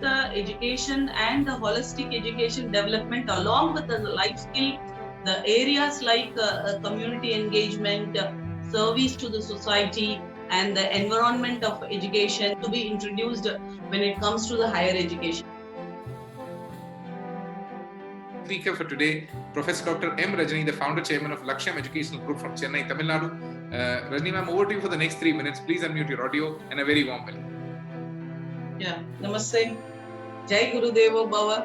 the education and the holistic education development along with the life skill, the areas like community engagement, service to the society, and the environment of education to be introduced when it comes to the higher education. Speaker for today, Professor Dr. M. Rajani, the founder chairman of Lakshyam Educational Group from Chennai, Tamil Nadu. Rajani ma'am, over to you for the next 3 minutes. Please unmute your audio and a very warm welcome. Yeah, namaste. Jai Gurudeva Bhava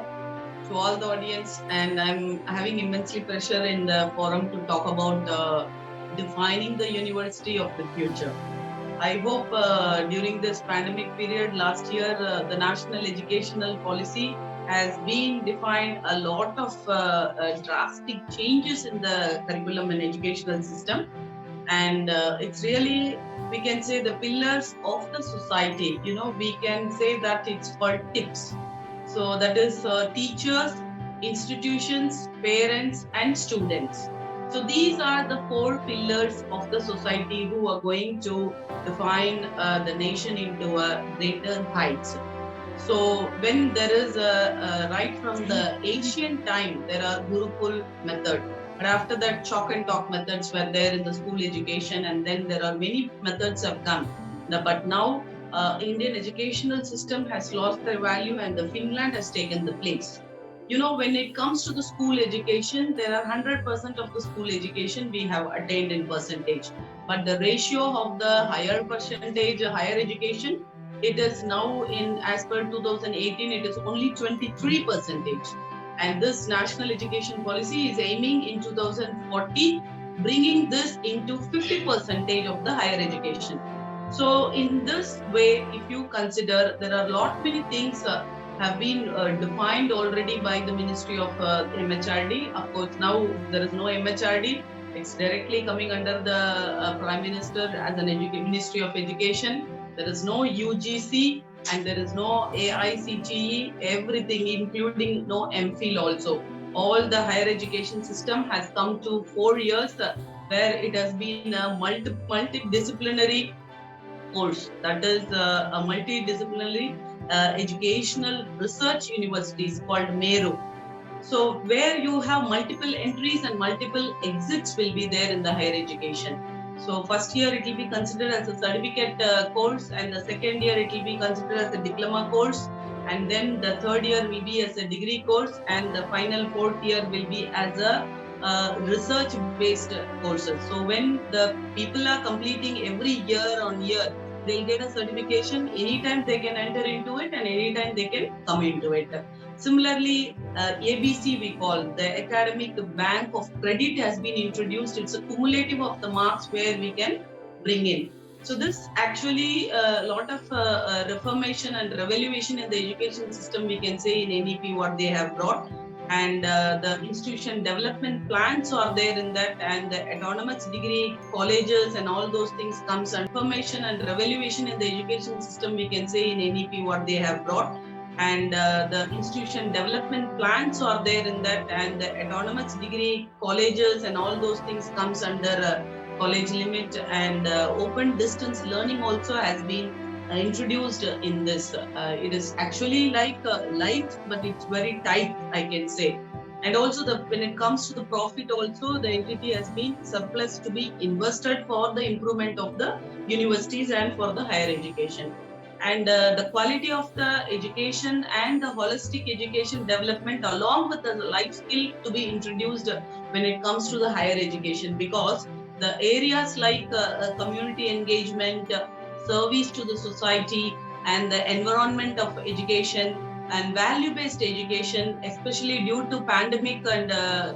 to all the audience, and I'm having immensely pleasure in the forum to talk about defining the university of the future. I hope during this pandemic period last year, the national educational policy has been defined a lot of drastic changes in the curriculum and educational system. And it's really, we can say, the pillars of the society. We can say that it's called TIPS. So that is teachers, institutions, parents, and students. So these are the 4 pillars of the society who are going to define the nation into a greater heights. So when there is right from the ancient time, there are Gurukul method. But after that, chalk and talk methods were there in the school education, and then there are many methods have come. But now, Indian educational system has lost their value, and the Finland has taken the place. When it comes to the school education, there are 100% of the school education we have attained in percentage. But the ratio of the higher percentage, higher education, it is now as per 2018, it is only 23%. And this national education policy is aiming in 2040, bringing this into 50% of the higher education. So in this way, if you consider, there are many things have been defined already by the Ministry of MHRD. Of course, now there is no MHRD. It's directly coming under the Prime Minister as an Ministry of Education. There is no UGC and there is no AICTE, everything, including no MPhil also. All the higher education system has come to 4 years where it has been a multidisciplinary course. That is a multidisciplinary educational research universities called MERU. So where you have multiple entries and multiple exits will be there in the higher education. So first year it will be considered as a certificate course, and the second year it will be considered as a diploma course, and then the third year will be as a degree course, and the final 4th year will be as a research-based courses. So when the people are completing every year on year, they'll get a certification. Anytime they can enter into it, and anytime they can come into it. Similarly, ABC we call, the Academic Bank of Credit has been introduced. It's a cumulative of the marks where we can bring in. So this actually a lot of reformation and revaluation in the education system, we can say, in NEP what they have brought. And the institution development plans are there in that, and the autonomous degree colleges and all those things comes. And reformation and revaluation in the education system, we can say, in NEP what they have brought. And the institution development plans are there in that, and the autonomous degree colleges and all those things comes under college limit, and open distance learning also has been introduced in this. It is actually like light, but it's very tight, I can say. And also when it comes to the profit also, the entity has been surplus to be invested for the improvement of the universities and for the higher education. And the quality of the education and the holistic education development along with the life skill to be introduced when it comes to the higher education, because the areas like community engagement, service to the society, and the environment of education and value-based education, especially due to pandemic and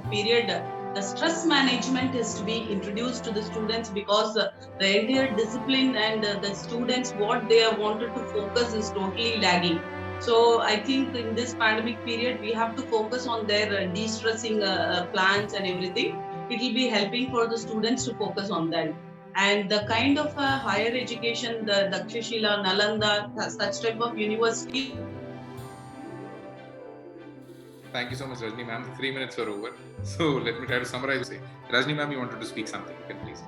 period, the stress management is to be introduced to the students, because the entire discipline and the students, what they are wanted to focus is totally lagging. So I think in this pandemic period, we have to focus on their de-stressing plans and everything. It will be helping for the students to focus on that. And the kind of higher education, the Takshashila, Nalanda, such type of university. Thank you so much, Rajani ma'am. The 3 minutes are over. So let me try to summarize. Rajani ma'am, you wanted to speak something. You can please.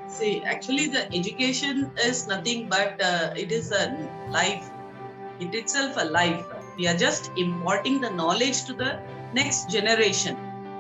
See, actually the education is nothing but it is a life. It itself a life. We are just importing the knowledge to the next generation.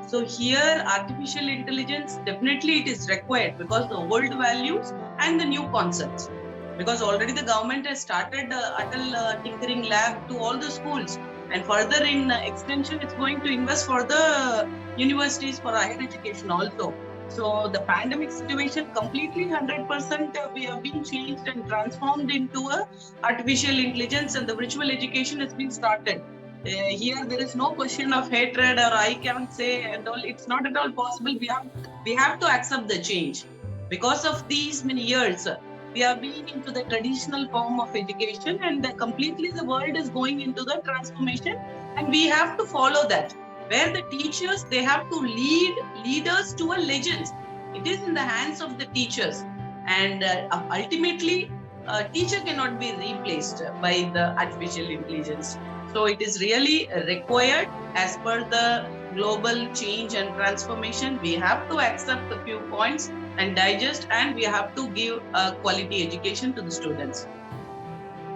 So here artificial intelligence, definitely it is required because the old values and the new concepts. Because already the government has started Atal Tinkering Lab to all the schools, and further in extension it's going to invest for the universities for higher education also. So the pandemic situation completely 100% we have been changed and transformed into a artificial intelligence, and the virtual education has been started. Here there is no question of hatred or I can't say and all. It's not at all possible. We have to accept the change. Because of these many years, we have been into the traditional form of education, and completely the world is going into the transformation, and we have to follow that. Where the teachers, they have to lead us to a legends. It is in the hands of the teachers, and ultimately, a teacher cannot be replaced by the artificial intelligence. So it is really required as per the global change and transformation. We have to accept a few points and digest, and we have to give a quality education to the students.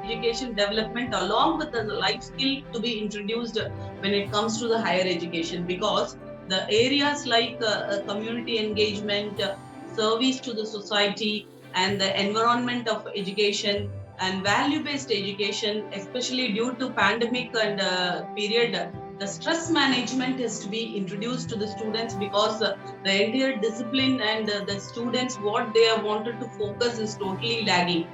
Education development along with the life skill to be introduced when it comes to the higher education, because the areas like community engagement, service to the society, and the environment of education and value-based education, especially due to pandemic and period, the stress management is to be introduced to the students, because the entire discipline and the students what they have wanted to focus is totally lagging.